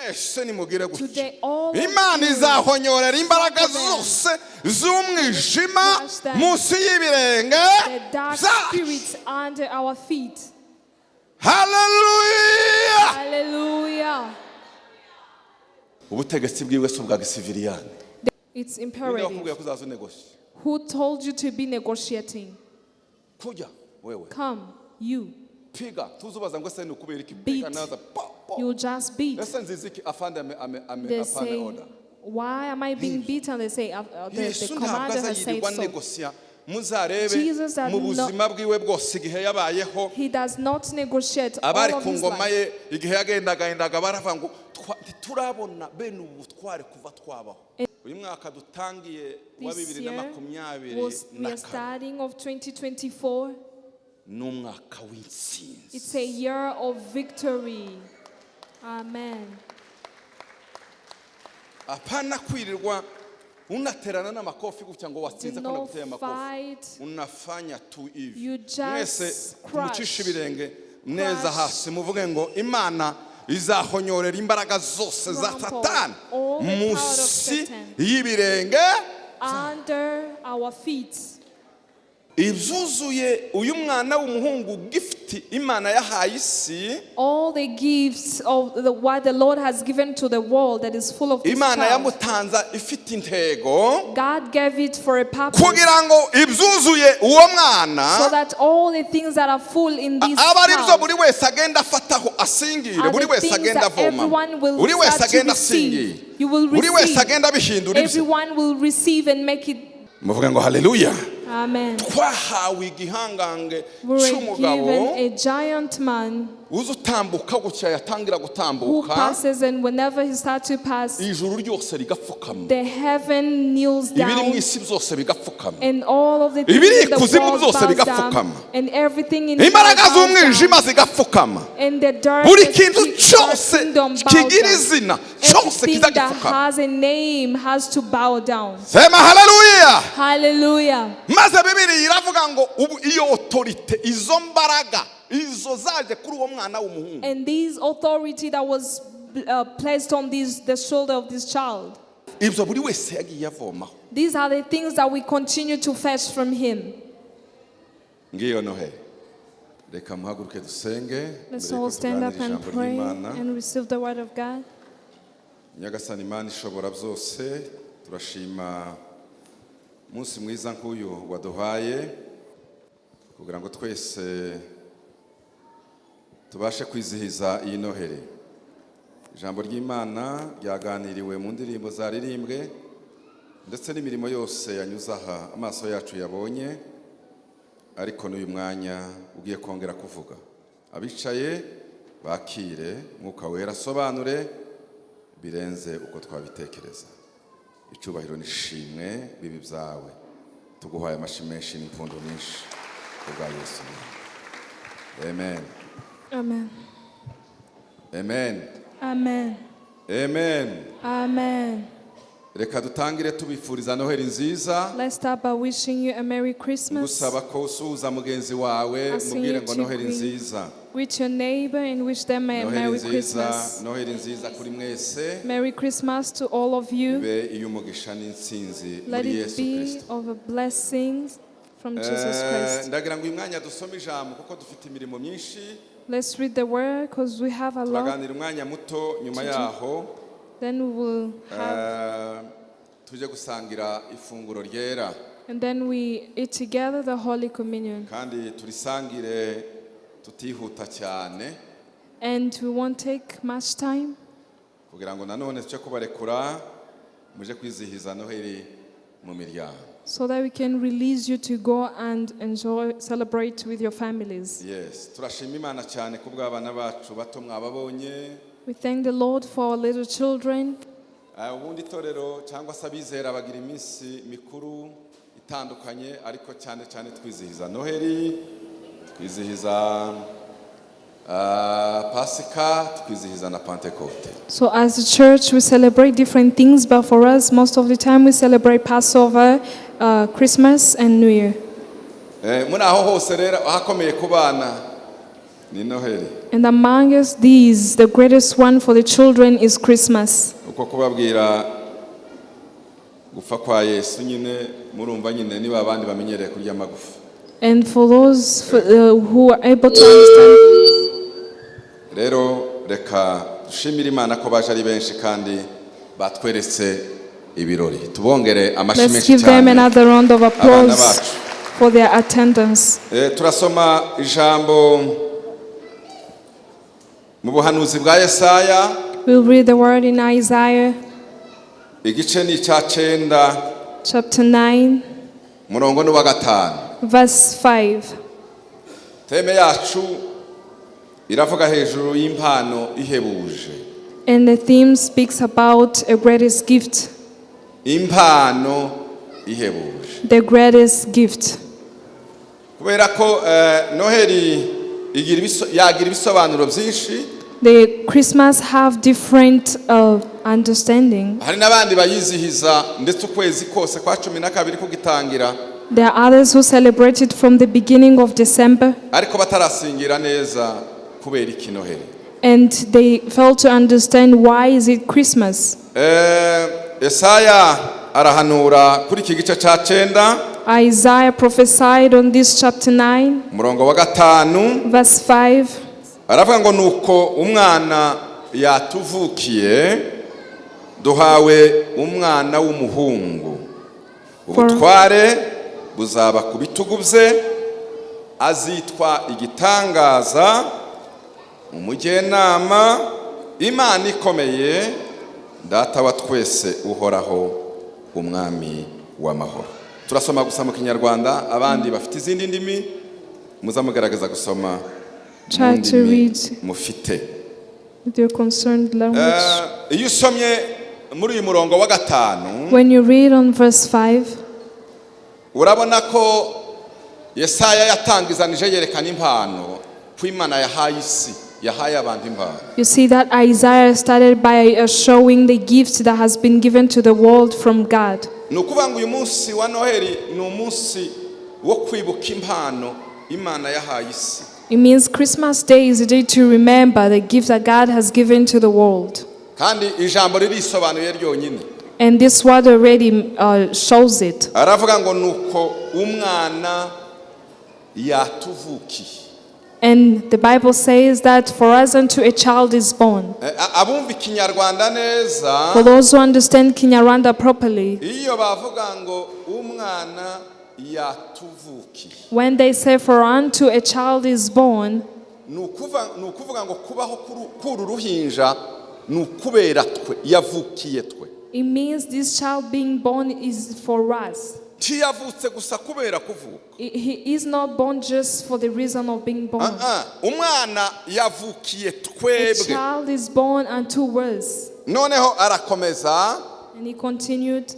mwese nimugire gutya. Today, all of Imana you, izahonyorera imbaraga zose z'umwijima munsi y'ibirenge the dark zacu. spirits under our feet. Hallelujah. Hallelujah. Ubutegetsi bwiwe SUBWAGISIVIRE. It's Ninde imperative. wakubwiye ko uzaza unegoshya? Who told you to be negotiating? Kujya wewe. Come, you. Piga tuzubaza ngo se ni ukubera iki? Beat. Piga naza pa. You just beat. Ese nzizi ki afande They apane say, order. why am I being beaten? They say, the Yesu commander ntabwo has said azayirirwa so. negosya. Muzarebe Jesus does mu buzima bwiwe bwose igihe yabayeho. He does not negotiate Abari all of ku his ngoma life. ye igihe yagendaga baravuga ngo turabona bene ubutware kuva twabaho. Uyu mwaka dutangiye wa This year 2024 we are starting of 2024. n'umwaka w'intsinzi. It's a year of victory. Amen. Apana kwirirwa unaterana n'amakofi gutya ngo Do watsinze ko not naguteye amakofi. fight. Unafanya tu hivi. You just Mwese mucisha crush. ibirenge neza hasi muvuge ngo Imana izahonyorera imbaraga zose za Satani all the power of munsi Satan. y'ibirenge. Under our feet. Ibyuzuye uyu mwana w'umuhungu gift Imana yahaye isi. All the gifts of what the Lord has given to the world that is full of this Imana child. yamutanza ifite intego God gave it for a purpose. kugira ngo ibyuzuye uwo mwana So that all the things that are full in this aba ari byo child buri wese agenda afataho asingire, are buri the wese things agenda that avoma, everyone will buri wese start to agenda asingire, receive. You will buri wese receive. agenda abihindura ibye. Everyone will receive and make it. Muvuge ngo haleluya. Amen. Twahawe igihangange We were cy'umugabo given a giant man uza utambuka gutya yatangira who gutambuka passes, and whenever he starts to pass, ijuru ryose rigapfukama, the heaven kneels ibiri mu down, isi byose bigapfukama, and all of the things ibiri in the ikuzimu world byose bows bigapfukama, down, and everything in the imbaraga world bows z'umwijima down, zigapfukama, and the dark buri kintu cyose kingdom bows kigira down. izina cyose Everything that kizagipfukama. has a name has to bow down. Sema haleluya. Hallelujah. Maze Bibiliya iravuga ngo ubu iyo autorite izo mbaraga izo zaje kuri uwo mwana w'umuhungu. And this authority that was placed on the shoulder of this child. Ibyo buri wese yagiye avomaho. These are the things that we continue to fetch from him. Ngiyo Noheli. Reka muhaguruke dusenge. Let's all stand up and pray and receive the word of God. Nyagasani Imana ishobora byose, turashima umunsi mwiza nk'uyu waduhaye kugira ngo twese tubashe kwizihiza iyi Noheli. Ijambo ry'Imana ryaganiriwe mu ndirimbo zaririmbwe ndetse n'imirimo yose yanyuze aha amaso yacu yabonye, ariko n'uyu mwanya ugiye kongera kuvuga. Abicaye bakire, Mwuka Wera asobanure birenze uko twabitekereza. Icyubahiro nishimwe bibi byawe, tuguhaye amashi menshi n'impundu nyinshi kubwa Yesu. Amen. Amen. Amen. Amen. Amen. Amen. Reka dutangire tubifuriza Noheli nziza. Let's start by wishing you a Merry Christmas. Gusaba ko usuhuza mugenzi wawe mubwire ngo Noheli nziza. With your neighbor and wish them a Merry Christmas. Noheli nziza kuri mwese. Merry Christmas to all of you. Be iyumugisha n'intsinzi Let muri it Yesu be Kristo. of a blessing from Jesus Christ. Ndagira ngo uyu mwanya dusome ijambo kuko dufite imirimo myinshi. Let's read the word because we have a lot. Turaganira umwanya muto nyuma yaho. Then we will have, tuje gusangira ifunguro ryera. and then we eat together the Holy Communion. Kandi turisangire tutihuta cyane. And we won't take much time. Kugira ngo nanone tuje kubarekura muje kwizihiza Noheli mu miryango. So that we can release you to go and celebrate with your families. Yes, turashima Imana cyane kubw'abana bacu bato mwababonye. We thank the Lord for our little children. Ubundi torero cyangwa se abizera bagira iminsi mikuru itandukanye, ariko cyane cyane twizihiza Noheli, twizihiza Pasika, twizihiza na Pentecote. So as a church we celebrate different things, but for us most of the time we celebrate Passover, Christmas and New Year. Muri aho hose rero hakomeye ku bana ni Noheli. And among us these, the greatest one for the children is Christmas. Uko kubabwira gupfa kwa Yesu nyine murumva nyine niba abandi bamenyereye kurya amagufa. And for those who are able to understand. Rero reka dushimire Imana ko baje ari benshi kandi batweretse ibirori. Tubongere amashyi menshi cyane. Let's give them another round of applause for their attendance. Turasoma ijambo mu buhanuzi bwa Yesaya. We'll read the word in Isaiah. Igice ni cya 9. Chapter 9. Murongo ni wa 5. Verse 5. Teme yacu iravuga hejuru y'impano ihebuje. And the theme speaks about a greatest gift. Impano ihebuje. The greatest gift. Kubera ko Noheli yagira ibisobanuro byinshi. The Christmas have different understanding. Hari nabandi bayizihiza ndetse ukwezi kose kwa 12 kugitangira. There are others who celebrate it from the beginning of December. Ariko batarasingira neza kubera iki Noheli. And they fail to understand why is it Christmas. Yesaya arahanura kuri iki gice cya 9. Isaiah prophesied on this chapter 9. Murongo wa 5. Verse 5. Aravuga ngo nuko umwana yatuvukiye duhawe umwana w'umuhungu. Ubutware buzaba ku bitugu bye, azitwa igitangaza, umujyenama, Imana ikomeye, data wa twese uhoraho, umwami w'amahoro. Turasoma gusa mu Kinyarwanda, abandi bafite izindi ndimi muzamugaragaza gusoma. Try to read mufite with your concerned language. Iyo usomye muri uyu murongo wa 5, when you read on verse 5, urabona ko Yesaya yatangizanije yerekana impano ku Imana yahaye isi, yahaye abantu impano. You see that Isaiah started by showing the gift that has been given to the world from God. Nukuvuga ngo uyu munsi wa Noheli ni umunsi wo kwibuka impano Imana yahaye isi. It means Christmas Day is a day to remember the gift that God has given to the world. Kandi ijambo ririsobanuye ryonyine. And this word already shows it. Aravuga ngo nuko umwana yatuvukiye. And the Bible says that for us unto a child is born. Abumva Ikinyarwanda neza, For those who understand Kinyarwanda properly, iyo bavuga ngo umwana yatuvukiye, when they say for unto a child is born, nukuvuga ngo kubaho kuru ruhinja nukubera twe yavukiye twe. it means this child being born is for us. Tiyavutse gusa kubera kuvuka. He is not born just for the reason of being born. Umwana yavukiye A twebwe. child is born unto us. Noneho arakomeza, And he continued,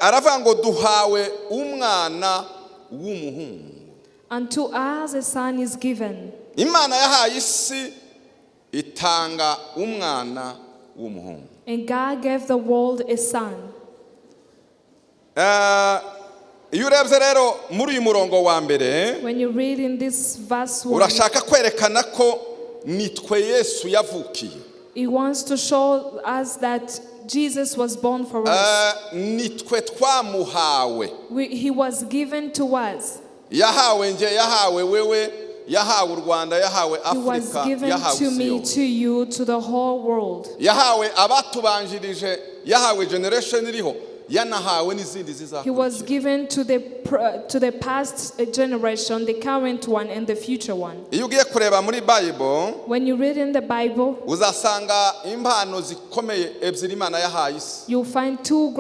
aravuga ngo duhawe umwana w'umuhungu. unto us a son is given. Imana yahaye isi itanga umwana w'umuhungu. And God gave the world a son. Iyo urebye rero muri uyu murongo wa mbere, When you read in this verse 1, urashaka kwerekana ko nitwe Yesu yavukiye. it wants to show us that Jesus was born for us. Nitwe twamuhawe. He was given to us. Yahawe nje, yahawe wewe, yahawe u Rwanda, yahawe He was Afrika, given yahawe to me, isi to you, to the whole world. yahawe abatubanjirije, yahawe generation iriho, yanahawe n'izindi He was zizakurikira. given to the past generation, the current one, and the future one. Iyo ugiye kureba muri Bible, When you read in the Bible, uzasanga impano zikomeye ebyiri Imana yahaye isi. you'll find two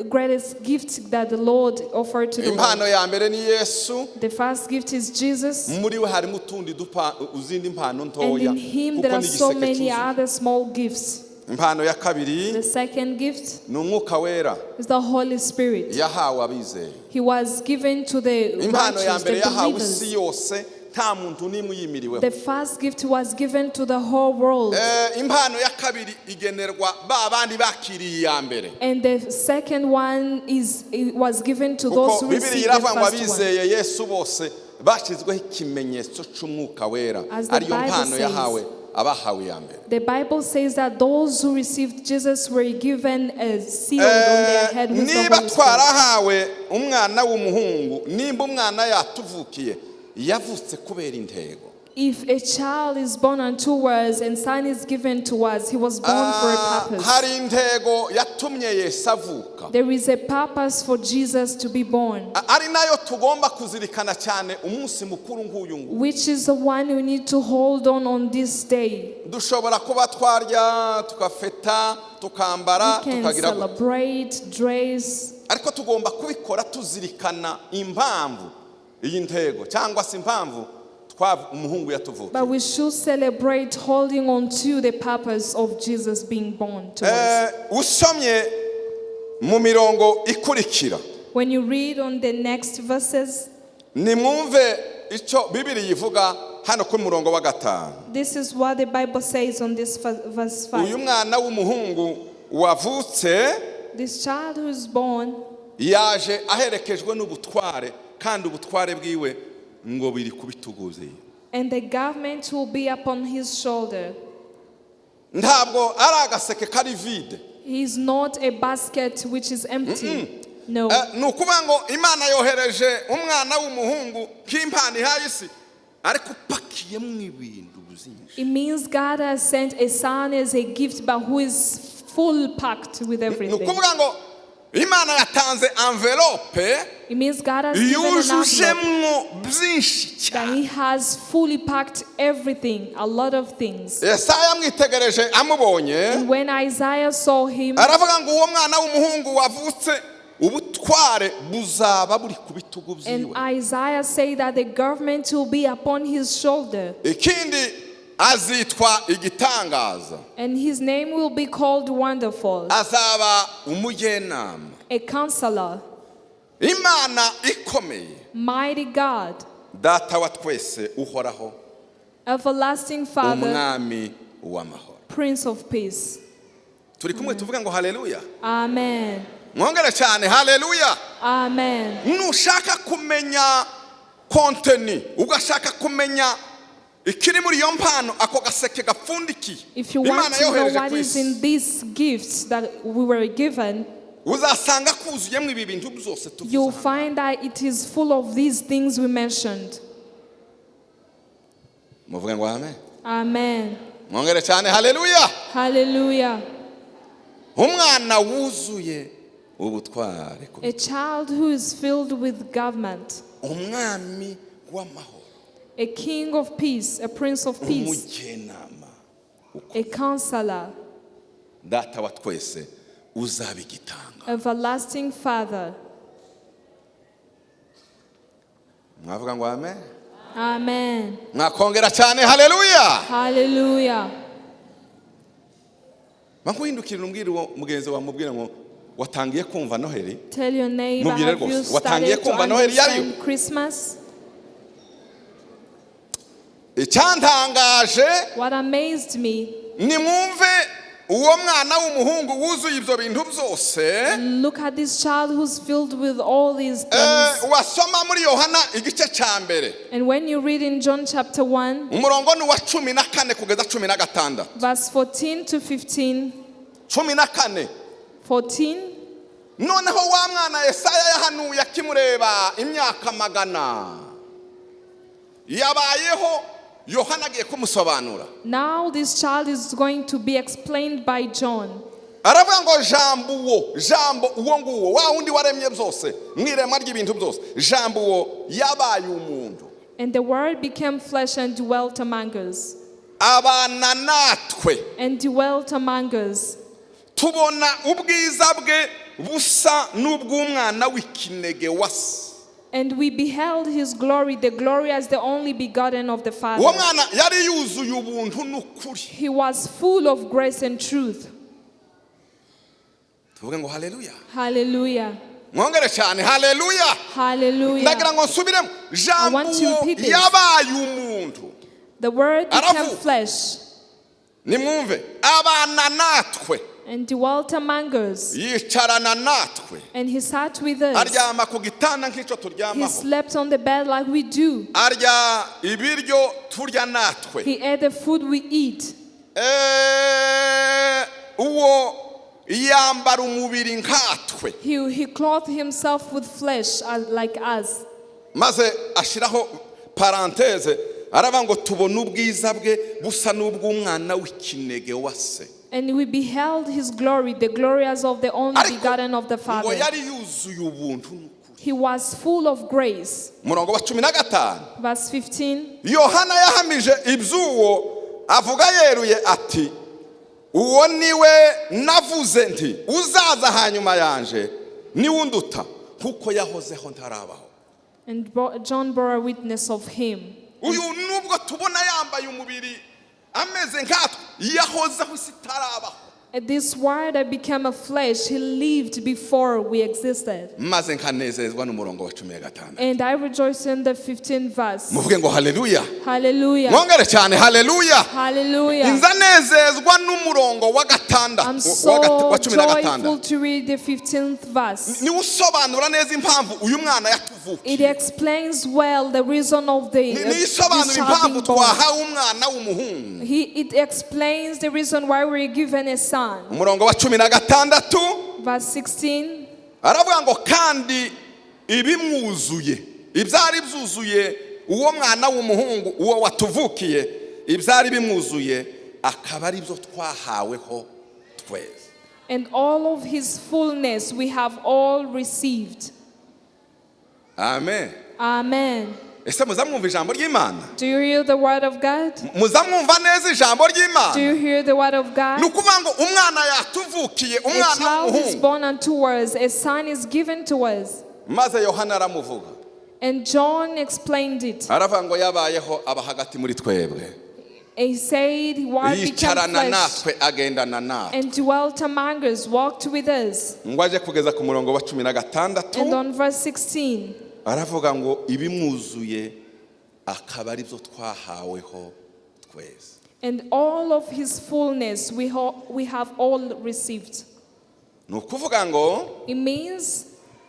greatest gifts that the Lord offered to the Impano world. ya mbere ni Yesu, The first gift is Jesus, muri we harimo utundi uzindi impano and ntoya in Him kuko there are ni so igiseke many cyuzuye. other small gifts. Impano ya kabiri The second gift ni Umwuka Wera, is the Holy Spirit. yahawe abizeye. He was given to the Impano ya righteous, mbere the yahawe believers. isi yose, nta muntu n'imwe uyimiriweho. The first gift was given to the whole world. Impano ya kabiri igenerwa ba bandi bakiriye iya mbere. And the second one it was given to those Kuko who Bibiliya received the iravuga ngo first one. abizeye Yesu bose bashyizweho ikimenyetso cy'umwuka wera As the ariyo Bible mpano says. yahawe abahawe ya mbere. The Bible says that those who received Jesus were given a seal on their head with the niba Holy Spirit. twarahawe umwana w'umuhungu, nimba umwana yatuvukiye yavutse kubera intego. If a child is born unto us and son is given to us, he was born for a purpose. Hari intego yatumye Yesu avuka. There is a purpose for Jesus to be born, ari nayo tugomba kuzirikana cyane umunsi mukuru nk'uyu nguyu. which is the one we need to hold on this day. Dushobora kuba twarya tukafeta tukambara We can tukagira celebrate, dress, ariko tugomba kubikora tuzirikana impamvu iyi ntego cyangwa se impamvu umuhungu yatuvukiye. but we should celebrate holding on to the purpose of Jesus being born to us. Usomye mu mirongo ikurikira, When you read on the next verses, nimwumve icyo Bibiliya ivuga hano ku murongo wa 5. this is what the Bible says on this verse 5. Uyu mwana w'umuhungu wavutse This child who is born yaje aherekejwe n'ubutware, kandi ubutware bwiwe ngo biri ku bitugu bye. and the government will be upon his shoulder. Ntabwo ari agaseke kari vide. He is not a basket which is empty. No. Nukuvuga ngo Imana yohereje umwana w'umuhungu k'impano ihaye isi, ariko upakiyemo ibintu byinshi. It means God has sent a son as a gift, but who is full packed with everything. Nukuvuga ngo Imana yatanze envelope It means God has given an envelope yujujemo byinshi that cyane. He has fully packed everything, a lot of things. Yesaya amwitegereje amubonye, And when Isaiah saw him, aravuga ngo uwo mwana w'umuhungu wavutse ubutware buzaba buri ku bitugu and byiwe. Isaiah said that the government will be upon his shoulder, Ikindi azitwa igitangaza, and his name will be called Wonderful, azaba umujyenama, a Counselor, Imana ikomeye, Mighty God, Data wa twese uhoraho, Everlasting Father, Umwami w'amahoro. Prince of Peace. Turi kumwe tuvuga ngo haleluya. Amen. Mwongere cyane haleluya. Amen. Nushaka kumenya konteni, ugashaka kumenya ikiri muri iyo mpano, ako gaseke gapfundikiye, If you want Imana to know yohereje what ku is isi, in these gifts that we were given, uzasanga kuzuyemo ibi bintu byose you'll tuvuze. find that it is full of these things we mentioned. Muvuge ngo amen. Amen. Mwongere cyane haleluya. Hallelujah. Umwana wuzuye ubutware, A child who is filled with government, umwami w'amahoro, a king of peace, a prince of peace, umujyenama, a counselor, Data wa twese uzaba igitanga. everlasting Father. Mwavuga ngo amen. Amen. Mwakongera cyane haleluya. Hallelujah. Makuhindukira umbwira uwo mugenzi wa mubwira ngo watangiye kumva Noheli. Tell your neighbor, Mubwire have you rwose, watangiye started to kumva Noheli yariyo? understand Christmas? Icyantangaje What amazed me, nimwumve uwo mwana w'umuhungu wuzuye ibyo bintu byose. look at this child who's filled with all these things. Wasoma muri Yohana igice cya mbere, And when you read in John chapter 1, umurongo ni wa 14 kugeza 16. verse 14 to 15, 14. 14, Noneho wa mwana Yesaya yahanuye akimureba imyaka 100 yabayeho, Yohana agiye kumusobanura. now this child is going to be explained by John. Aravuga ngo jambo uwo nguwo wa wundi waremye byose mwirema ry'ibintu byose, jambo uwo yabaye umuntu, And the word became flesh and dwelt among us. abana natwe, And dwelt among us. tubona ubwiza bwe busa n'ubw'umwana w'ikinege wase. And we beheld his glory, the glory as the only begotten of the Uwo Father. mwana yari yuzuye ubuntu n'ukuri. He was full of grace and truth. Tuvuge ngo haleluya. Hallelujah. Mwongere cyane haleluya. Hallelujah. Ndagira ngo nsubiremo, jambo want to repeat this. yabaye umuntu. The word became Aravuga. flesh. nimwumve abana natwe and dwelt among us, yicarana natwe and he sat with us. aryama ku gitanda nk'icyo He turyamaho slept on the bed like we do. arya ibiryo turya natwe He ate the food we eat. uwo yambara umubiri nkatwe He clothed himself with flesh like us. maze ashiraho parenthèse aravuga ngo tubona ubwiza bwe busa n'ubw'umwana w'ikinege wa se. And we beheld his glory, the glory as of the only begotten of the ngo Father. yari yuzuye ubuntu n'ukuri. He was full of grace. Murongo wa 15 Verse 15. Yohana yahamije iby'uwo avuga yeruye ati uwo niwe navuze nti uzaza hanyuma yanje niwe unduta kuko yahozeho ntarabaho. And John bore a witness of him. Uyu nubwo tubona yambaye umubiri ameze nkatwe yahozeho isi itarabaho. This word that became a flesh, he lived before we existed. maze nkanezezwa n'umurongo wa 15. And I rejoice in the 15th verse. muvuge ngo haleluya. Hallelujah. mwongere cyane haleluya. Hallelujah. nzanezezwa n'umurongo wa gatanda I'm so wa 15. joyful to read the 15th verse. ni usobanura neza impamvu uyu mwana yatuvukiye. It explains well the reason of the ni isobanura impamvu twahawe umwana w'umuhungu. It explains the reason why we're given a son. umurongo wa 16 Verse 16. aravuga ngo kandi ibimwuzuye ibyari byuzuye uwo mwana w'umuhungu uwo watuvukiye ibyari bimwuzuye akaba ari byo twahaweho twese. And all of his fullness we have all received. Amen. Amen. ese muzamwumva ijambo ry'Imana? Do you hear the word of God? muzamwumva neza ijambo Do ry'Imana? you hear the word of God? ni ukuvuga ngo umwana yatuvukiye A umwana child is w'umuhungu. born unto us, a son is given to us. maze Yohana aramuvuga And John explained it. aravuga ngo yabayeho aba hagati muri twebwe He said, word became yicarana flesh natwe agendana natwe. and dwelt among us, walked with us. ngo aje kugeza ku murongo wa And 16 on verse 16, aravuga ngo ibimwuzuye akaba ari byo twahaweho twese. and all of his fullness we have all received. ni ukuvuga ngo It means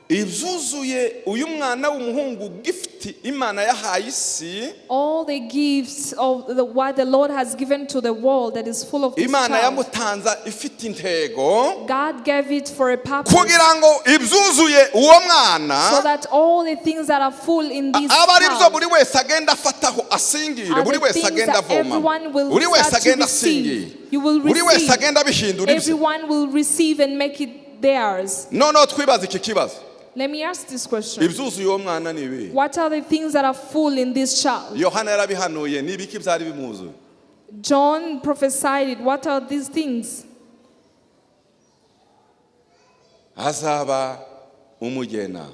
ibyuzuye uyu mwana w'umuhungu gift Imana yahaye isi. all the gifts of what the Lord has given to the world that is full of this Imana child. yamutanza ifite intego God gave it for a purpose, kugira ngo ibyuzuye uwo mwana so that all the things that are full in this aba ari byo child buri wese agenda afataho asingire, are buri the wese things agenda that avoma, everyone will buri wese start to agenda asingire, receive. You will buri wese receive. agenda abihindura ibye. Everyone will receive and make it theirs. noneho twibaza iki kibazo, Let me ask this question. ibyuzuye uwo mwana ni ibi? What are the things that are full in this child? Yohana yarabihanuye, ni ibiki byari bimuzuye? John prophesied it. What are these things? azaba umugena,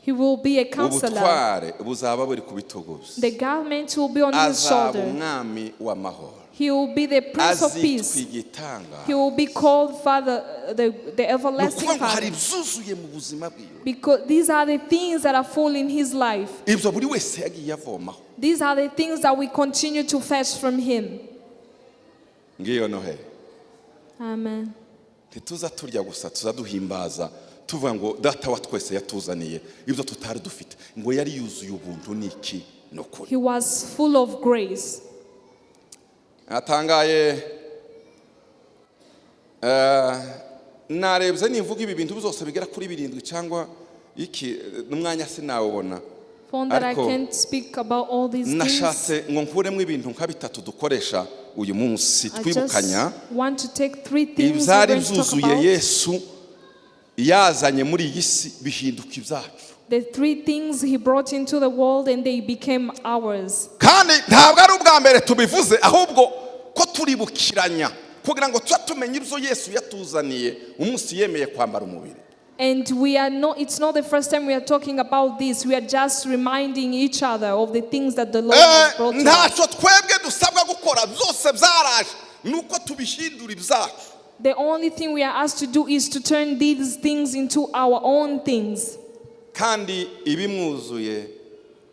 He will be a counselor. ubutware buzaba buri ku bitugu bye, The garment will be on his azaba shoulder. umwami w'amahoro, He will be the Prince of azitwa Peace. igitanga. He will be called Father, the ni everlasting ukuvuga ngo hari Father. ibyuzuye mu buzima bwiwe, Because these are the things that are full in his life. ibyo buri wese yagiye avomaho. These are the things that we continue to fetch from him. ngiyo noheli. Amen. ntituza turya gusa, tuza duhimbaza tuvuga ngo data wa twese yatuzaniye ibyo tutari dufite, ngo yari yuzuye ubuntu n'iki n'ukuri. He was full of grace. atangaye narebye nimvuga ibi bintu byose bigera kuri 7 cyangwa iki n'umwanya sinawubona, Found that I Ariko, can't speak about all these things. nashatse ngo nkuremo ibintu nka 3 dukoresha uyu munsi I twibukanya just want to take 3 things we're ibyari going to talk byuzuye about. Yesu yazanye muri iyi si bihinduka ibyacu. The 3 things he brought into the world and they became ours. kandi ntabwo ari ubwa mbere tubivuze, ahubwo ko turibukiranya kugira ngo tuba tumenye ibyo Yesu yatuzaniye umunsi yemeye kwambara umubiri. And it's not the first time we are talking about this. We are just reminding each other of the things that the Lord has brought to us. ntacyo twebwe dusabwa gukora, byose byaraje nuko tubihindura ibyacu. The only thing we are asked to do is to turn these things into our own things. kandi ibimwuzuye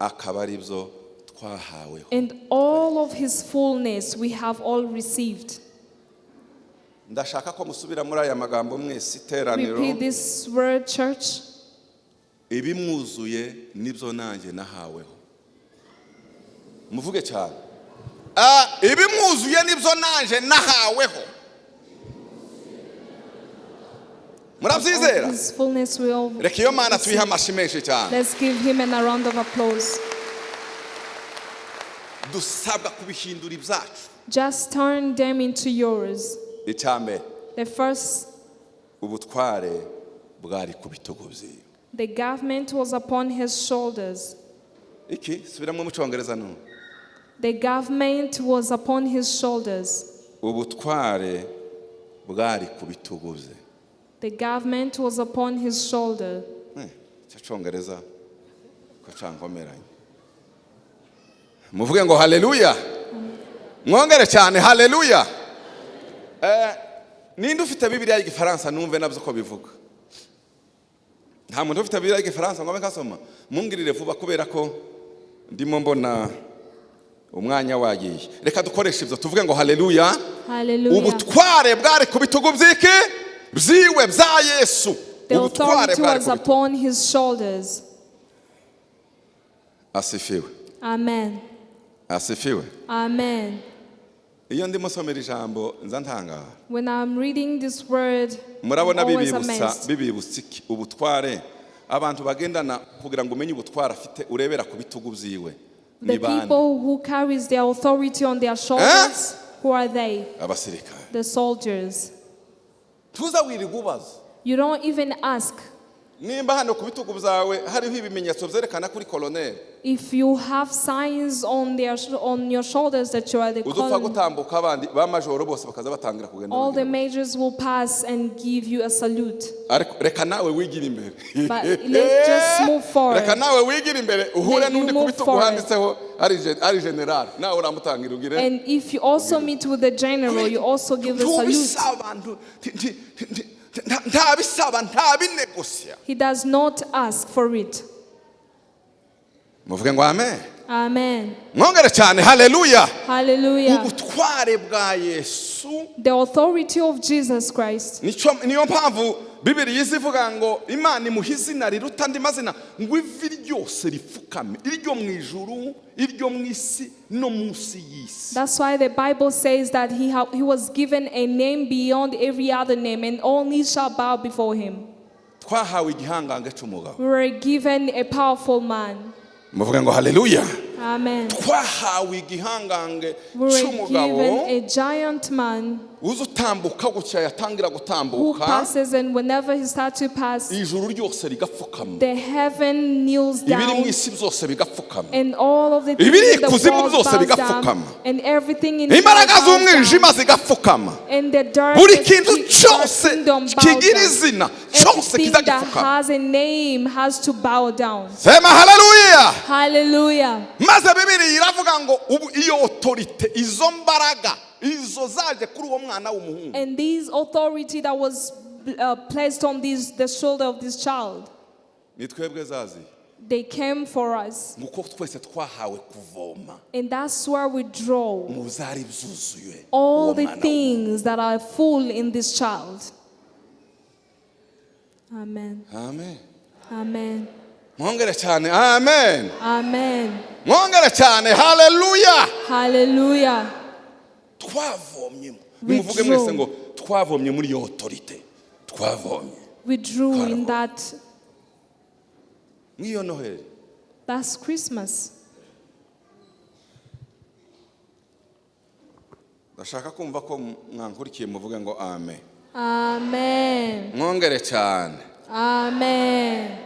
akaba ari byo twahaweho. And all of his fullness we have all received. ndashaka ko musubira muri aya magambo mwese iteraniro. Repeat this word, church. Ibimwuzuye nibyo nanjye nahaweho. Muvuge cyane. Ibimwuzuye nibyo nanjye nahaweho. Murabyizera? His fullness will. Reka iyo Mana tuyiha amashyi menshi cyane. Let's give him a round of applause. Dusabwa kubihindura ibyacu. Just turn them into yours. Icyambere. The first, ubutware bwari ku bitugu bye. the government was upon his shoulders. Iki subiramo mu Cyongereza no. The government was upon his shoulders. Ubutware bwari ku bitugu bye. The government was upon his shoulder. Cyongereza ko cankomeranye. Muvuge ngo haleluya. Mwongere cyane haleluya. Ninde ufite Bibiliya y'Igifaransa numve nabyo ko bivuga. Nta muntu ufite Bibiliya y'Igifaransa ngo nkasoma. Mungirire vuba kubera ko ndimo mbona umwanya wagiye. Reka dukoreshe ibyo tuvuge ngo haleluya. Hallelujah. Ubutware bwari ku bitugu by'iki byiwe bya Yesu. The authority was upon his shoulders. Asifiwe. Amen. Asifiwe. Amen. Iyo ndimo somera ijambo nza ntangara. When I'm reading this word, murabona always bibibutsa ubutware abantu bagendana kugira ngo umenye ubutware afite urebera ku bitugu byiwe. The people who carries their authority on their shoulders, who are they? Abasirikare. The soldiers. Tuza wirigubaza. You don't even ask. Nimba hano ku bitugu byawe hariho ibimenyetso byerekana kuri colonel. If you have signs on your shoulders that you are the Udupfa gutambuka abandi ba majoro bose bakaza batangira kugenda. all the majors will pass and give you a salute. Reka nawe wigira imbere. But let's just move forward. Reka nawe wigira imbere uhure n'undi ku bitugu handitseho ari general nawe uramutangira ugire. And if you also meet with the general, you also give a salute. He does not ask for it. Muvuge ngo amen. Amen. Mwongere cyane haleluya. Hallelujah. Ubutware bwa Yesu. The authority of Jesus Christ. Niyo mpamvu Bibiliya ivuga ngo Imana imuha izina riruta andi mazina ngo ivi ryose rifukame iryo mu ijuru iryo mu isi no munsi y'isi. That's why the Bible says that he was given a name beyond every other name, and all knees shall bow before him. Twahawe igihangange cy'umugabo. We were given a powerful man. Muvuge ngo haleluya. Amen. Twahawe igihangange We were cy'umugabo. given a giant man uzutambuka gutya yatangira who gutambuka. passes, and whenever he starts to pass, ijuru ryose rigapfukama. the heaven kneels ibiri down, mu isi byose bigapfukama. and all of the things ibiri in the ikuzimu world byose bows bigapfukama. down, and everything in the imbaraga world bows z'umwijima down, zigapfukama. and the dark buri kintu cyose kigira down. izina cyose Everything that kizagipfukama. has a name has to bow down. Sema haleluya. Hallelujah. Maze Bibiliya iravuga ngo iyo autorite izo mbaraga izo zaje kuri uwo mwana w'umuhungu. And this authority that was placed on the shoulder of this child, ni twebwe zazi. they came for us. Nguko twese twahawe kuvoma. And that's where we draw mu zari byuzuye. all the things that are full in this child. Amen. Amen. Amen. Mwongere cyane amen. Amen. Mwongere cyane haleluya. Hallelujah. Twavomye. Nimuvuge mwese ngo twavomye muri iyo autorite. Twavomye. We drew in that. Ngiyo Noheli. That's Christmas. Ndashaka kumva ko mwankurikiye muvuge ngo amen. Amen. Mwongere cyane. Amen.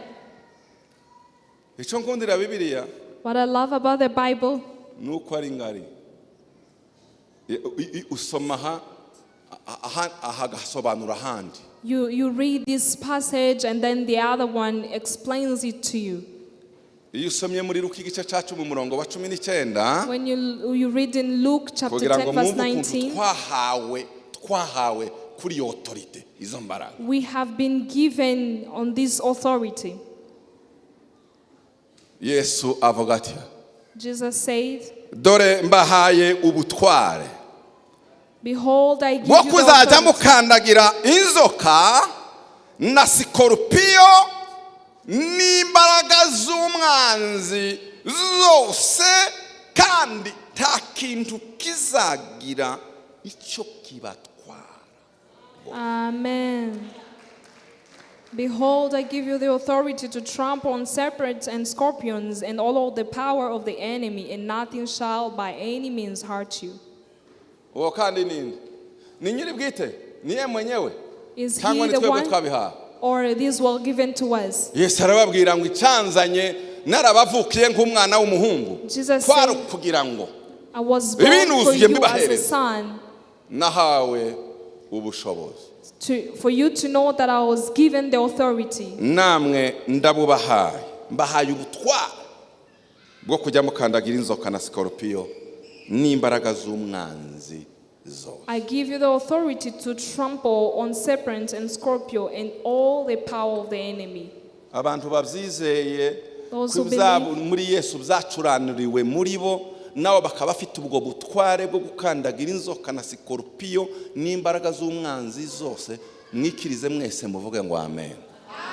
Icyo nkundira Bibiliya. What I love about the Bible, nuko ari ngari. Usoma ahagasobanura handi. you read this passage and then the other one explains it to you. Iyo usomye muri Luka igice cya 10 umurongo wa 19. When you read in Luke chapter 10 verse 19, twahawe kuri iyo autorite izo mbaraga. we have been given on this authority. Yesu avuga ati, Jesus said, dore mbahaye ubutware Behold, I give bwo you the kuzajya authority mukandagira inzoka na sikorupiyo n'imbaraga z'umwanzi zose, kandi nta kintu kizagira icyo kibatwara. Amen. Behold, I give you the authority to trample on serpents and scorpions and all of the power of the enemy, and nothing shall by any means hurt you. Uwo kandi ninde? Ni nyiri bwite? Ni ye mwenyewe? Is Cyangwa he ni the twebwe one, twabihawe? or these were given to us? Yesu arababwira ngo icyanzanye narabavukiye nk'umwana w'umuhungu, Jesus kwari said, kugira ngo I was born for you as a son, nahawe ubushobozi. for you to know that I was given the authority. Namwe ndabubahaye, mbahaye ubutware bwo kujya mukandagira inzoka na sikorupiyo n'imbaraga z'umwanzi zose. I give you the authority to trample on serpents and scorpio and all the power of the enemy. Abantu babyizeye Those who ko muri Yesu byacuranuriwe muri bo, nabo bakaba bafite ubwo butware bwo gukandagira inzoka na sikorupiyo n'imbaraga z'umwanzi zose, mwikirize mwese muvuge ngo amen.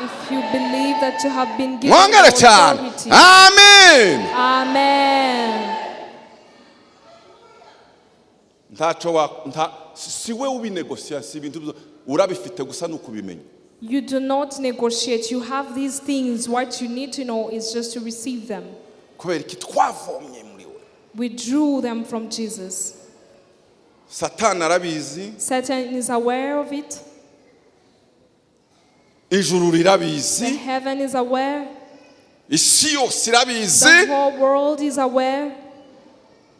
If you believe that you have been given Mwongere the cyane. authority. Amen. Amen. Si we ubinegosiya, si ibintu urabifite gusa n'ukubimenya. You do not negotiate. You have these things. What you need to know is just to receive them. Kubera iki twavomye muri we. We drew them from Jesus. Satani arabizi, Satan is aware of it. ijuru The rirabizi, heaven is aware. isi yose The irabizi. whole world is aware.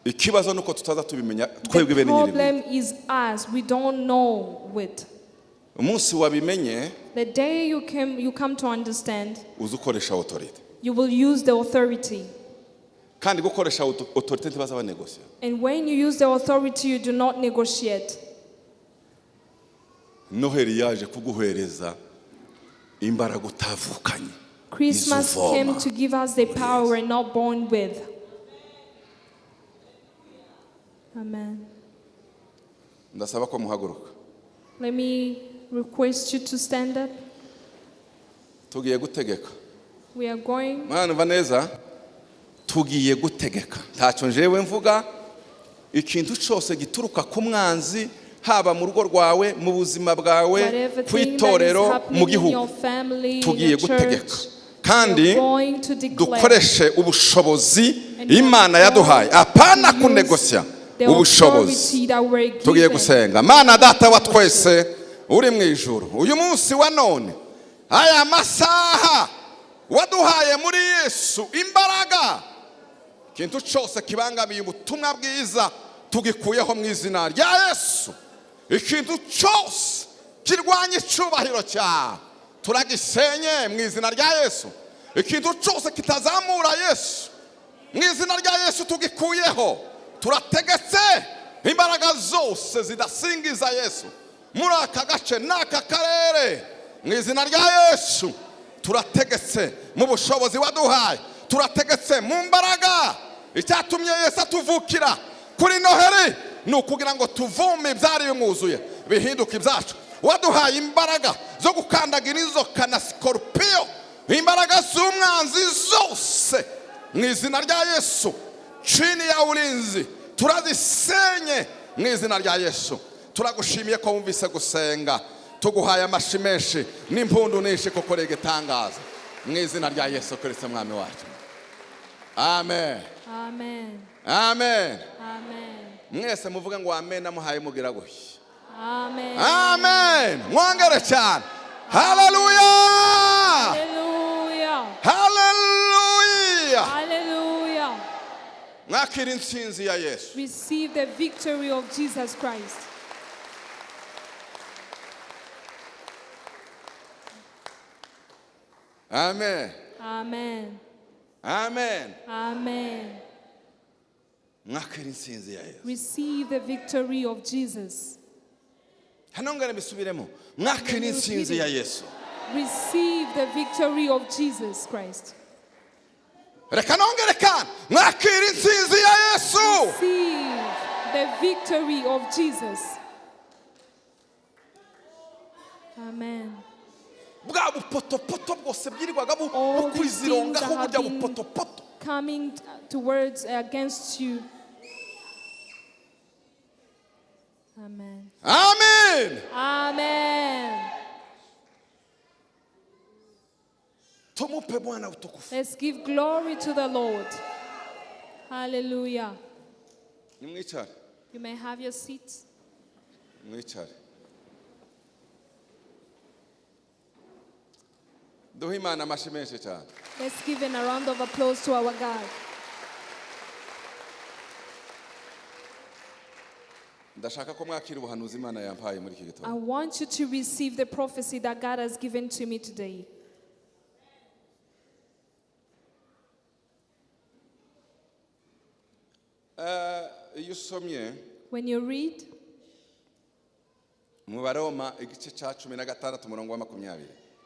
Ikibazo nuko tutaza tubimenya The twebwe bene nyiri. problem is us. We don't know it. Umunsi wabimenye The day you come to understand, uzukoresha authority. you will use the authority. Kandi gukoresha authority ntibaza banegosiya. And when you use the authority, you do not negotiate. Noheli yaje kuguhereza imbaraga utavukanye. Christmas came to give us the power we're not born with. Amen. Ndasaba ko muhaguruka. Let me request you to stand up. Tugiye gutegeka. We are going. Mwana vaneza, tugiye gutegeka. Ntacyo njewe mvuga, ikintu cyose gituruka ku mwanzi, haba mu rugo rwawe, mu buzima bwawe, ku itorero, mu gihugu. Tugiye gutegeka. Kandi dukoreshe ubushobozi Imana yaduhaye, apana kunegosya. Ubushobozi. Tugiye gusenga. Mana data wa twese uri mu ijuru, uyu munsi wa none, aya masaha waduhaye muri Yesu imbaraga, ikintu cyose kibangamiye ubutumwa bwiza tugikuyeho mu izina rya Yesu. Ikintu cyose kirwanya icyubahiro cyawe turagisenye mu izina rya Yesu. Ikintu cyose kitazamura Yesu mu izina rya Yesu tugikuyeho. Turategetse imbaraga zose zidasingiza Yesu muri aka gace n'aka karere mu izina rya Yesu. Turategetse mu bushobozi waduhaye, turategetse mu mbaraga. Icyatumye Yesu atuvukira kuri Noheli ni ukugira ngo tuvume ibyari bimwuzuye bihinduka ibyacu. Waduhaye imbaraga zo gukandagira inzoka na sikorupiyo, imbaraga z'umwanzi zose mu izina rya Yesu. Chini ya ulinzi turazisenye mu izina rya Yesu. Turagushimiye ko wumvise gusenga, tuguhaye amashi menshi n'impundu nyinshi kuko rege tangaza mu izina rya Yesu Kristo mwami wacu. Amen. Amen. Amen. Amen. Mwese muvuga ngo amen namuhaye mugira gushya. Amen. Amen. Mwongere cyane. Hallelujah. Hallelujah. Hallelujah. Hallelujah. Mwakira intsinzi ya Yesu. Receive the victory of Jesus Christ. Amen. Amen. Amen. Amen. Mwakira intsinzi ya Yesu. Receive the victory of Jesus. Hanongera bisubiremo. Mwakira intsinzi ya Yesu. Receive the victory of Jesus Christ. Reka nongere kandi mwakira intsinzi ya Yesu. Receive the victory of Jesus. Amen. bwa bupotopoto bwose bwirirwaga All these things that bukwizirongaho have burya been bupotopoto coming towards against you. Amen. amen Amen. tumupe Bwana utukufu. Let's give glory to the Lord. Hallelujah. Nimwicare You may have your seats. mwicare duhe Imana amashyi menshi cyane. Let's give a round of applause to our God. ndashaka ko mwakira ubuhanuzi Imana yampaye muri iki I gitondo. want you to receive the prophecy that God has given to me today. Iyo usomye When you read mu Baroma igice cya 16 umurongo wa 20,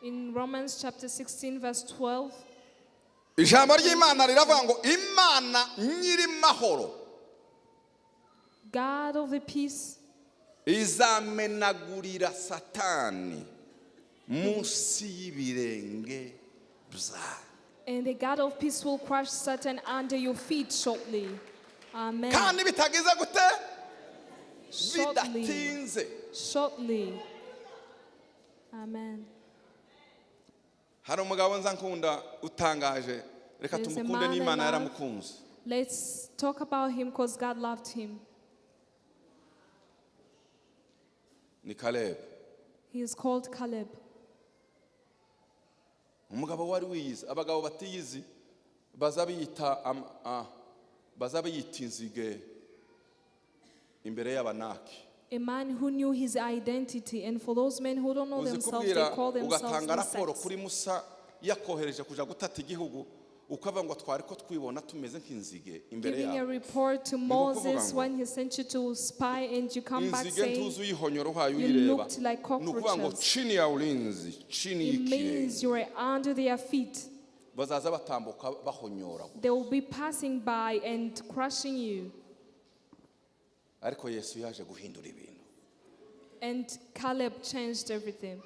in Romans chapter 16 verse 12, ijambo ry'Imana riravuga ngo Imana nyiri mahoro God of the peace izamenagurira Satani munsi y'ibirenge byawe. and the God of peace will crush Satan under your feet shortly. Amen. Kandi bitagize gute Shortly. bidatinze. Shortly. Amen. Hari umugabo nza nkunda utangaje, reka There's a tumukunde man I n'Imana love. yaramukunze. Let's talk about him because God loved him. Ni Caleb, He is called Caleb. umugabo wari wiyizi. Abagabo batiyizi baza biyita inzige imbere y'abanaki. A man who knew his identity, and for those men who don't know themselves, they uzikubwira call themselves ugatanga raporo insects. kuri Musa yakohereje kuja gutata igihugu, ukavuga ngo twari ko twibona tumeze nk'inzige imbere Giving a yawe. report to Moses when he sent you to spy, and you come back Inzige saying ntuzi uyihonyora uhaye you uyireba. looked like Ni ukuvuga ngo cockroaches. chini ya ulinzi, chini It y'ikirenge. means you are under their feet. Bazaza batambuka bahonyora. They will be passing by and crushing you. Ariko Yesu yaje guhindura ibintu. And Caleb changed everything.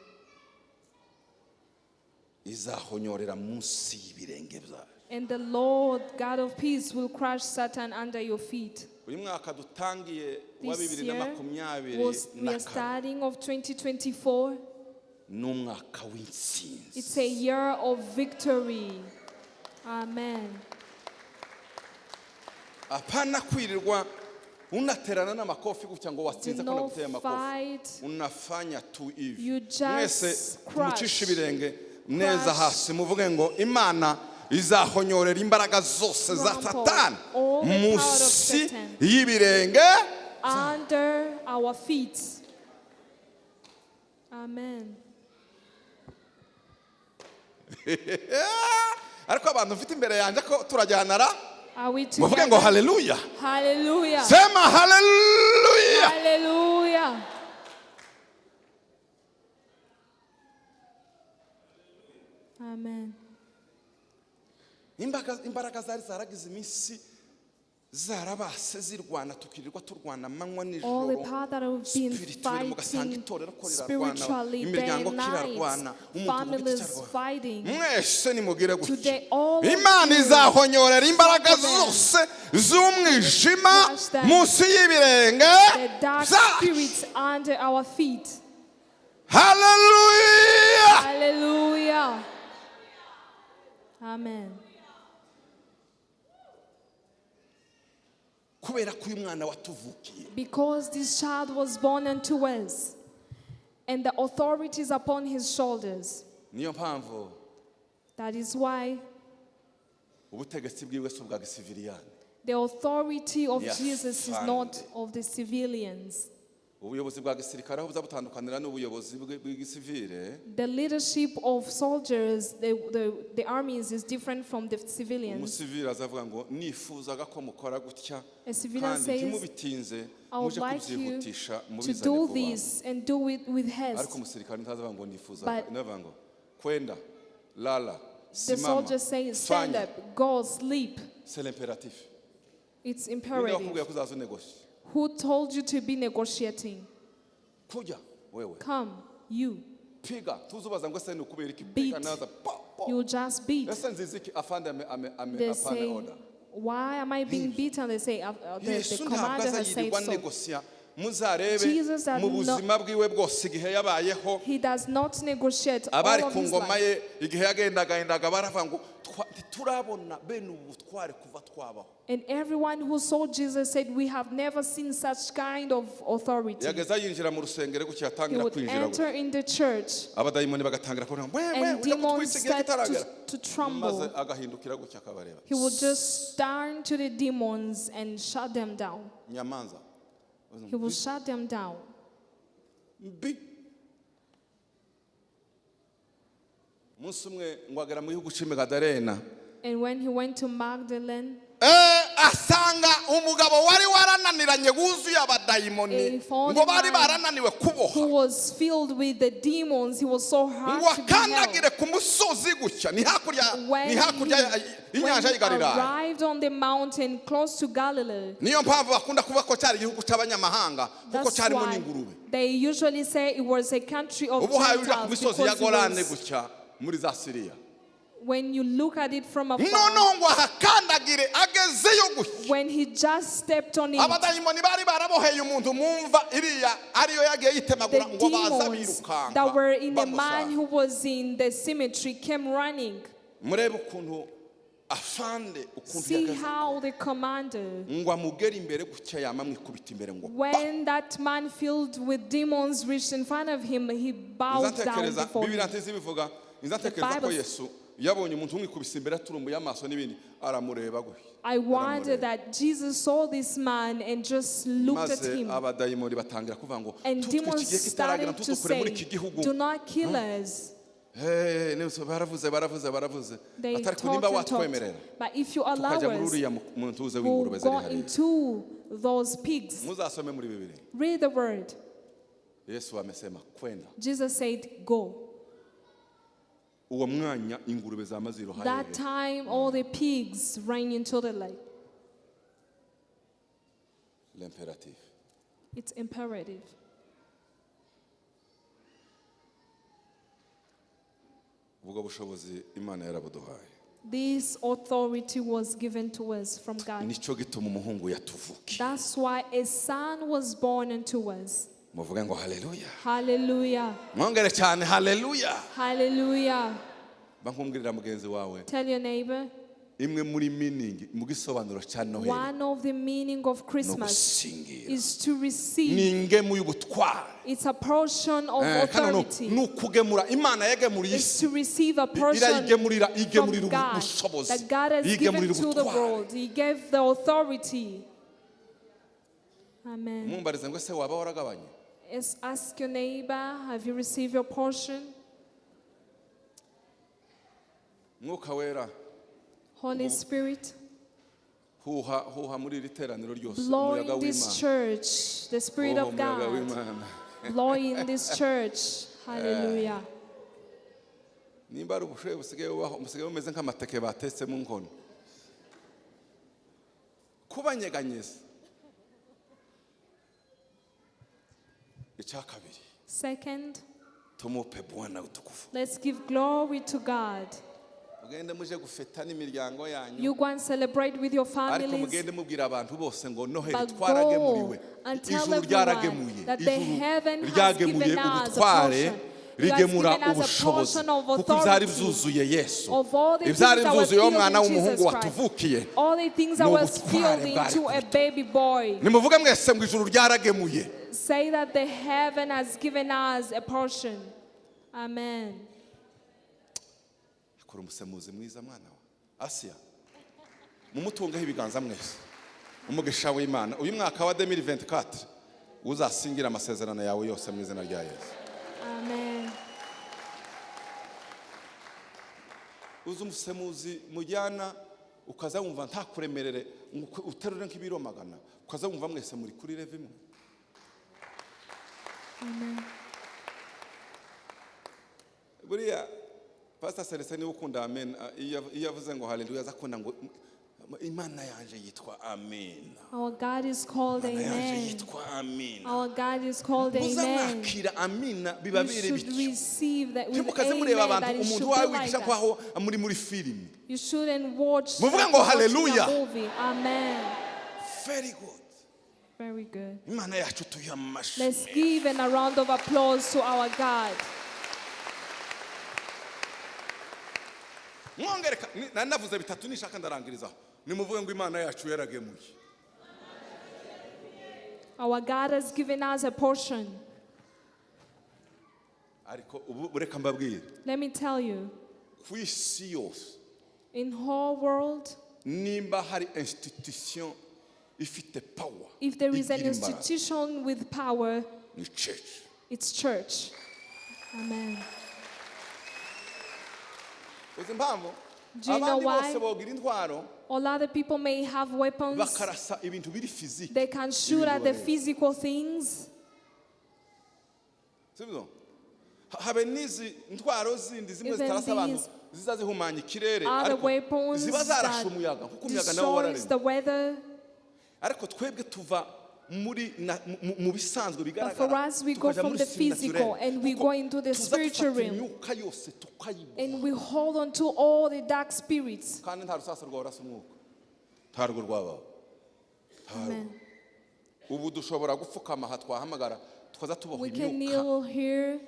Izahonyorera munsi y'ibirenge byawe. And the Lord, God of peace, will crush Satan under your feet. Uyu mwaka dutangiye wa This year 2024 we are starting of 2024. n'umwaka w'intsinzi. It's a year of victory. Amen. Apana kwirirwa unaterana n'amakofi gutya ngo Do watsinze ko not naguteye amakofi. fight. Unafanya tu hivi. You just Mwese tumucishe crush. ibirenge neza Crush. hasi muvuge ngo Imana izahonyorera imbaraga zose za Trample Satani all the power of munsi Satan. y'ibirenge. Under our feet. Amen. Ariko abantu mfite imbere yanjye ko turajyanara Are we muvuge ngo together? haleluya. Hallelujah. Sema haleluya. Hallelujah. Amen. Imbaraga zari zaragize iminsi zarabase zirwana, tukirirwa turwana manywa All the nijoro. power that have been Spiritually, mugasanga fighting itorero ko rirarwana, spiritually, day imiryango and kirarwana, night, umuntu ku giti families cyarwana. fighting. Mwese nimugire gutya. Today, all of Imana you izahonyorera imbaraga Some of them zose z'umwijima crush them. munsi y'ibirenge the dark byacu. spirits under our feet. Haleluya. Hallelujah. Amen. Kubera ko uyu mwana watuvukiye, Because this child was born unto us, and the authority is upon his shoulders. niyo mpamvu That is why ubutegetsi bwiwe si ubwa gisiviliani. the authority of Yes, Jesus is fund. not of the civilians. Ubuyobozi bwa gisirikare aho buza butandukanira n'ubuyobozi bw'igisivile. The leadership of soldiers, the armies, is different from the civilians. Umusivile azavuga ngo nifuzaga ko mukora gutya A civilian kandi says, ntimubitinze I would muje like you kubyihutisha to mubizane do vuba. this and do it with Ariko haste. umusirikare ntazavuga ngo nifuzaga, But navuga ngo kwenda lala The simama soldier says, stand fanya. up, go, sleep. C'est l'impératif. It's Ninde wakubwiye imperative. ko uzaza unegoshye? Who told you to be negotiating? kujya wewe Come, you. piga tuzubaza ngo se ni ukubera iki Beat. piga naza pa You just beat. ese nzizi ki afande They apane say, order why am I being beaten? They say, the Yesu ntabwo commander has said azayirirwa so. negosia muzarebe Jesus does mu buzima bwiwe bwose igihe yabayeho He does not negotiate abari all of ku his ngoma life. ye igihe yagendaga baravuga ngo turabona bene ubutware kuva twabaho. And everyone who saw Jesus said, we have never seen such kind of authority. yageza yinjira mu rusengero gutya He yatangira would kwinjira enter in the church abadayimoni bagatangira kuvuga and demons start to maze tremble. agahindukira gutya akabareba He would just turn to the demons and shut them down. nyamanza He will shut them down. mbi umunsi umwe ngo agera mu gihugu cy'imigadarena And when he went to Magdalene, asanga umugabo wari warananiranye wuzuye abadayimoni ngo bari barananiwe kuboha who was filled with the demons, he was so hard ngo to be held. akandagire ku musozi gutya ni hakurya When y'inyanja he y'igalilaya arrived on the mountain close to Galilee, niyo mpamvu bakunda kuvuga ko cyari igihugu cy'abanyamahanga kuko that's cyarimo why n'ingurube they usually say it was a country of ubu haye ujya ku Gentiles, misozi ya because Golani it was, gutya muri za Siriya when you look at it from afar, noneho ngo ahakandagire agezeyo gutya when he just stepped on it, abadayimoni bari baraboheye umuntu mumva iriya ariyo yagiye the yitemagura ngo baza demons birukanga that were in a man bamusanga. who was in the cemetery came running. murebe ukuntu afande ukuntu See yageze how the commander, ngo amugere imbere gutya yama mwikubita imbere ngo when that man filled with demons reached in front of him, he bowed down nzatekereza before bibiri him. ntizi bivuga nzatekereza ko Bible- Yesu yabonye umuntu umwikubise imbere aturumbuye amaso n'ibindi aramureba gutya I wonder that Jesus saw this man and just looked at maze him. abadayimoni batangira kuvuga ngo And demons tutwikigiye kitaragira started to tutukure muri say, iki gihugu do not kill us. baravuze They atari talked kunimba and watwemerera talked. But if you allow tukajya muri us, uriya muntu uze we'll w'ingurube ziri go hariya into those pigs. muzasome muri bibiri Read the word. Yesu amesema kwenda Jesus said, go. uwo mwanya ingurube zamaziro That time, all the pigs ran into the lake. l'imperatif It's imperative. ubwo bushobozi Imana yarabuduhaye This authority was given to us from God. nicyo gituma umuhungu yatuvukiye That's why a son was born unto us. muvuge ngo haleluya Hallelujah. mwongere cyane haleluya Hallelujah. bankumbwirira mugenzi wawe Tell your neighbor, imwe muri meaning mu gisobanuro cya Noheli one of the meaning of Christmas gusingira is to receive. ni ingemu y'ubutware It's a portion of kano authority. ni ukugemura Imana yagemuriye It's isi to receive a portion irayigemurira from igemurira God ubushobozi that God has given igemurira to the ubutware world. He gave the authority. Amen. mumbarize ngo se waba waragabanye Ask your neighbor, have you received your portion? mwuka wera Holy Spirit, huha muri iri teraniro ryose blow umuyaga in this w'Imana church, the Spirit of umuyaga God. w'Imana Blow in this church. Hallelujah. nimba ari ubushobozi busigaye bubaho musigaye bumeze nk'amateke batetse mu nkono kubanyeganyeza icya kabiri Second, tumupe Bwana utukufu let's give glory to God. mugende muje gufeta n'imiryango yanyu You go and celebrate with your ariko families, mugende mubwira abantu bose ngo Noheli but twaragemuriwe go and tell ijuru everyone ryaragemuye that the ijuru heaven has ryagemuye given us a ubutware portion. It has rigemura given us a ubushobozi portion of kuko ibyari authority byuzuye Yesu of all the things ibyari that was byuzuye filled umwana in w'umuhungu Jesus Christ. watuvukiye All the things that ni was ubutware filled bwari into a kuri baby boy. nimuvuge mwese ngo ijuru ryaragemuye Say that the heaven has given us a portion. Amen. akora umusemuzi mwiza mwana we Asiya mumutungeho ibiganza mwese umugisha w'Imana uyu mwaka wa 2024 uzasingira amasezerano yawe yose mu izina rya Yesu Amen. uzi umusemuzi mujyana ukaza wumva ntakuremerere uterure nk'ibiro magana ukaza wumva mwese muri kuri level imwe Amen. buriya Pastor Celestin niwe ukunda amen iyo avuze ngo haleluya azakunda ngo Imana yanje yitwa Amen. Our God is called Imana yanje Amen. yitwa Amen. Our God is called Amen. Muzamwakira Amina You bibabere should bityo. receive that with Ntimukaze Amen, mureba that abantu it should umuntu be wawe like wigisha that. kwaho muri filimi. You shouldn't watch Muvuge like ngo watching hallelujah. a movie. Amen. Very good. Very good. Imana yacu tuyamashye. Let's give a round of applause to our God. Mwongereka navuze bitatu nishaka ndarangiriza. Nimuvuge ngo Imana yacu yaragemuye. Our God has given us a portion. Ariko ubu ureka mbabwire. Let me tell you, Kwisi yose in whole world, nimba hari institution ifite power. if there is an igira imbaraga, institution with power, ni church. it's church. Amen. Uzi impamvu? Do you know Abandi why? bose bogira intwaro All other people may have weapons. bakarasa ibintu biri physique. They can shoot at the physical things. Sibyo? Habe nizi ntwaro zindi zimwe Even zitarasa abantu these zizazihumanya ikirere Other ariko weapons ziba zarashe that umuyaga kuko umuyaga nawo destroys wararema. the weather. Ariko twebwe tuva mu bisanzwe But bigaragara for us, we go tukaja from muri the si naturel. physical and we go into the Tuza spiritual dufata realm. imyuka yose tukayiboha. And we hold on to all the dark spirits. Kandi nta rusasa rworasa umwuka ntarwo rwabaho. Amen. Ubu dushobora gupfukama aha twahamagara tukaza tuboha We can imyuka kneel here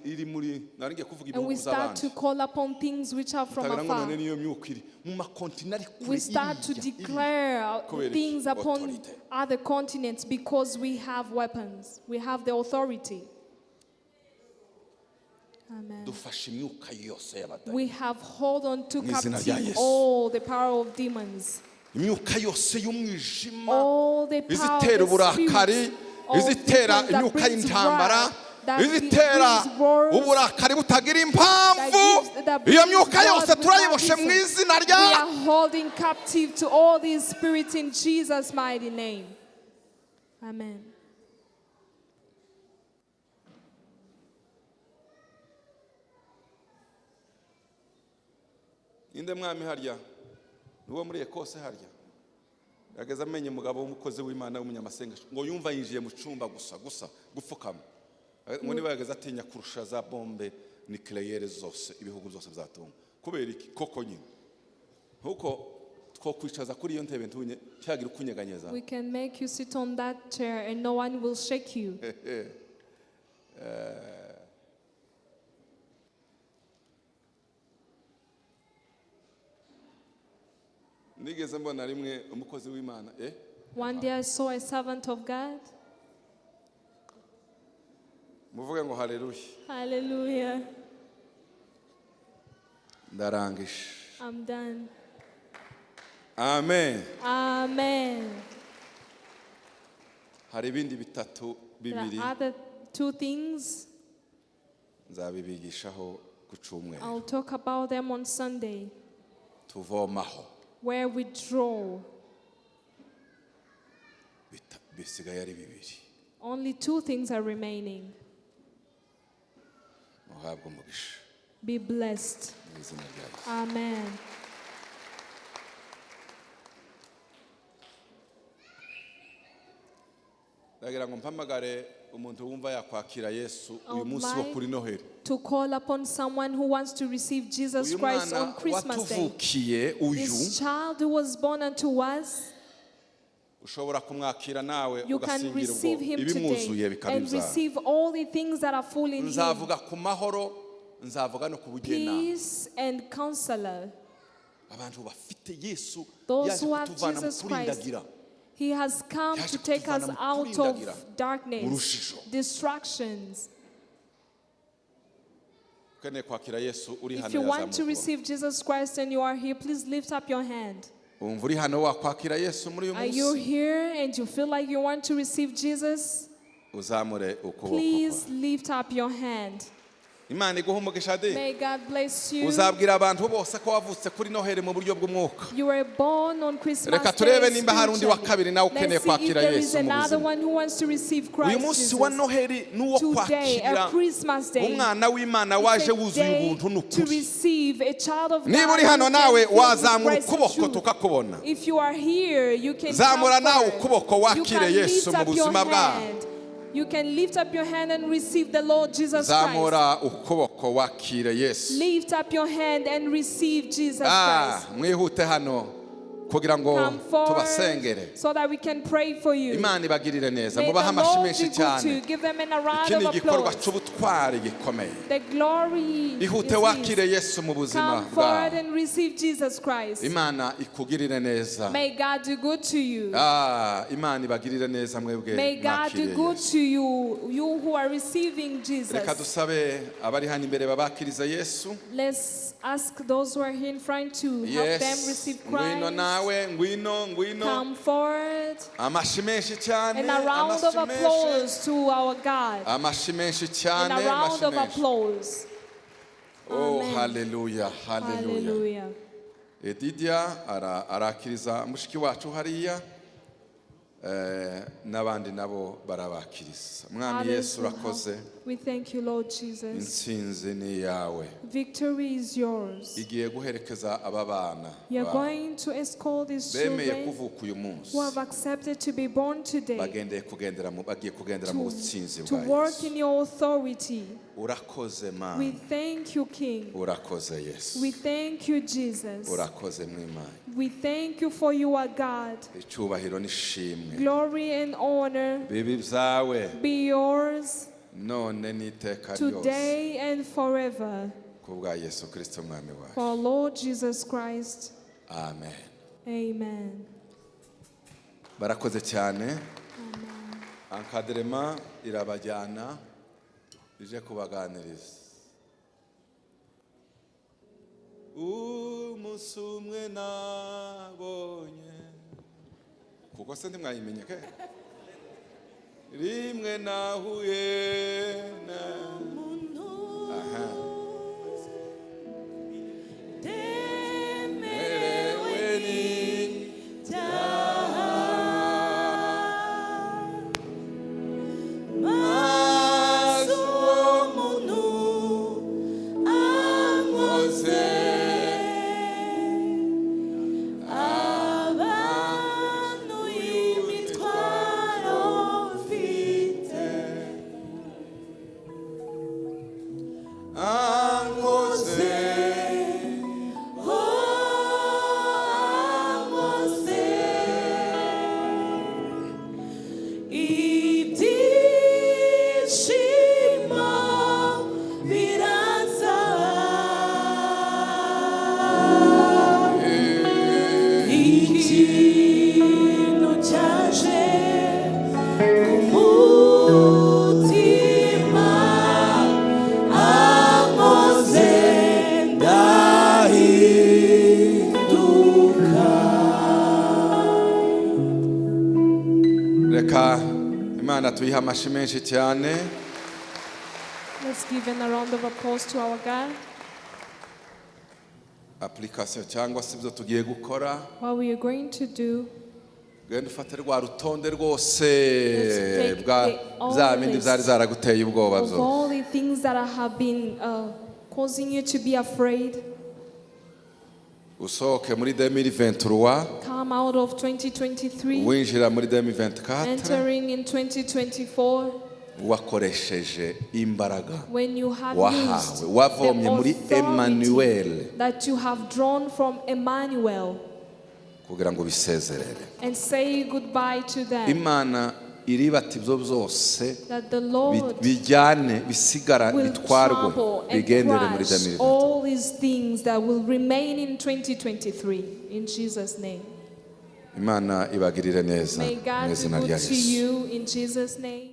iri muri naringiye kuvuga and we ibihugu start to z'abandi. call upon things which are from Utagira ngo afar. none niyo myuka iri mu makontinent ari kure We start to iriya, declare Kubera iki? things upon Authority. other continents because we have weapons. We have the authority. Amen. dufashe imyuka yose y'abadayimoni. We have hold on to Mu izina rya captive Yesu. all the power of demons. Imyuka yose y'umwijima All the power izitera of the uburakari, spirits, all izitera people that imyuka brings y'intambara, wrath, that izitera brings wars, uburakari butagira impamvu. that Iyo brings myuka wrath yose without turayiboshe mu reason. izina We rya are holding captive to all these spirits in Jesus' mighty name. Amen. inde mwami harya nuwo muri Ekose harya yageze amenye umugabo w'umukozi w'Imana w'umunyamasengesho ngo yumva yinjiye mu cyumba gusa gupfukama ngo niba yageze atinya kurusha za bombe nucléaire zose ibihugu byose byatunga kubera iki koko nyine nkuko twokwicaza kuri iyo ntebe ntunye cyagira ukunyeganyeza. We can make you sit on that chair and no one will shake you. Nigeze mbona rimwe umukozi w'Imana One day I saw a servant of God. muvuge ngo haleluya. Hallelujah. Ndarangije. I'm done. Amen. Amen. Hari ibindi bitatu There bibiri are other two things. nzabibigishaho ku cyumweru I'll talk about them on Sunday, tuvomaho where we draw. bisigaye ari bibiri. Only two things are remaining. muhabwe umugisha Be blessed. mu izina rya Yesu. Amen. ndagira ngo mpamagare umuntu wumva yakwakira Yesu I uyu would munsi wo like kuri Noheli. to call upon someone who wants to receive Jesus Uyu Christ mwana on Christmas Day. watuvukiye uyu This child who was born unto us, ushobora kumwakira nawe you can ugasingira ubwo receive him ibimwuzuye today bikaba and ibyawe. receive all the things that are full in him. nzavuga ku mahoro nzavuga no ku bugena. Peace and counselor. abantu bafite Yesu Those yaje who have kutuvana mu Jesus Christ, kurindagira. He has come Yaje to take us kutuvana mu out kurindagira, of mu darkness, rujijo. distractions. ukeneye kwakira Yesu uri If hano you want to yazamuka. receive Jesus Christ and you are here, please lift up your hand. Umva uri hano wakwakira Yesu muri uyu Are you munsi here and you feel like you want to receive Jesus? uzamure ukuboko Please kwawe. lift up your hand. Imana iguha umugisha de. May God bless you. Uzabwira abantu bose ko wavutse kuri Noheli mu buryo bw'umwuka. You were born on Christmas Reka Day. turebe nimba hari undi wa kabiri nawe ukeneye kwakira There is Yesu mu another buzima. one who wants to receive Christ Uyu munsi Jesus. wa Noheli nuwo Today, a kwakira Christmas day. umwana w'Imana waje wuzuye ubuntu To n'ukuri. receive a child of God. Niba uri hano nawe who can wazamura express ukuboko truth. tukakubona. If you are here, you can Zamura come nawe forward. ukuboko You wakire can Yesu lift mu up your buzima bwawe. hand. You can lift up your hand and receive the Lord Jesus Christ. Zamura ukuboko wakire Yesu. Lift up your hand and receive Jesus Christ. Mwihute hano kugira ngo Come tubasengere. forward so that we can pray for you. Imana ibagirire neza. May Mubaha the amashi Lord menshi be good to you. cyane. Give them a round Iki ni of igikorwa applause. cy'ubutwari gikomeye. The glory Ihute is wakire His. Yesu mu buzima Come forward bwawe. and receive Jesus Christ. Imana ikugirire neza. May God do good to you. Imana ibagirire neza mwebwe May God do mwakiriye good Yesu. to you, you who are receiving Jesus. Reka dusabe abari hano imbere babakiriza Yesu. Let's ask those who are here in front to help them Yes. receive Ngwino Christ. nawe, ngwino. Come forward. Amashi menshi cyane. And a round of Amashi menshi. applause to our God. Amashi menshi And cyane. a round Amashi of menshi. applause. Oh, Amen. hallelujah, hallelujah. Hallelujah. Edidia arakiriza mushiki wacu hariya. N'abandi nabo barabakiriza. Mwami Yesu urakoze. We thank you, Lord Jesus. Intsinzi ni yawe. Victory is yours. Igiye guherekeza aba bana. You are going to escort these Bemeye children kuvuka uyu munsi. who have accepted to be born today Bagiye kugendera mu butsinzi to bwa work Yesu. in your authority. Urakoze We Mana. thank you, King. Urakoze Yesu. We thank you, Jesus. Urakoze mw'Imana. We thank you for you are God. Icyubahiro n'ishimwe. Glory and honor Bibi byawe be yours none n'iteka ryose. today and forever. Kubwa Yesu Kristo mwami wacu. For our Lord Jesus Christ. Amen. Amen. Barakoze cyane. Encadrement irabajyana ije kubaganiriza. Umunsi umwe nabonye kuko se ntimwayimenye ke rimwe nahuye na merewe n'ibyaha maze uwo muntu ankoze abanuye imitwaro mfite ankoze ibyishimo biraza ikintu cyaje ku mutima ankoze ndahinduka. Reka Imana tuyiha amashi menshi cyane. Let's give a round of applause to our God. Application cyangwa se ibyo tugiye gukora. What we are going to do, Genda ufate rwa rutonde rwose take bwa all bya bindi list byari zaraguteye ubwoba of byo. all the things that have been causing you to be afraid, Usohoke muri 2023 come out of 2023, winjira muri 2024 entering in 2024, wakoresheje imbaraga when you have wahawe used wavomye muri the Emmanuel authority that you have drawn from Emmanuel, kugira ngo bisezerere. and say goodbye to them. Imana iribati ibyo byose That the Lord bijyane bisigara will bitwarwe trample and bigendere muri crush 2024. all these things that will remain in 2023. In Jesus' name. Imana ibagirire neza May mu God be izina rya good to Yesu. you in Jesus' name.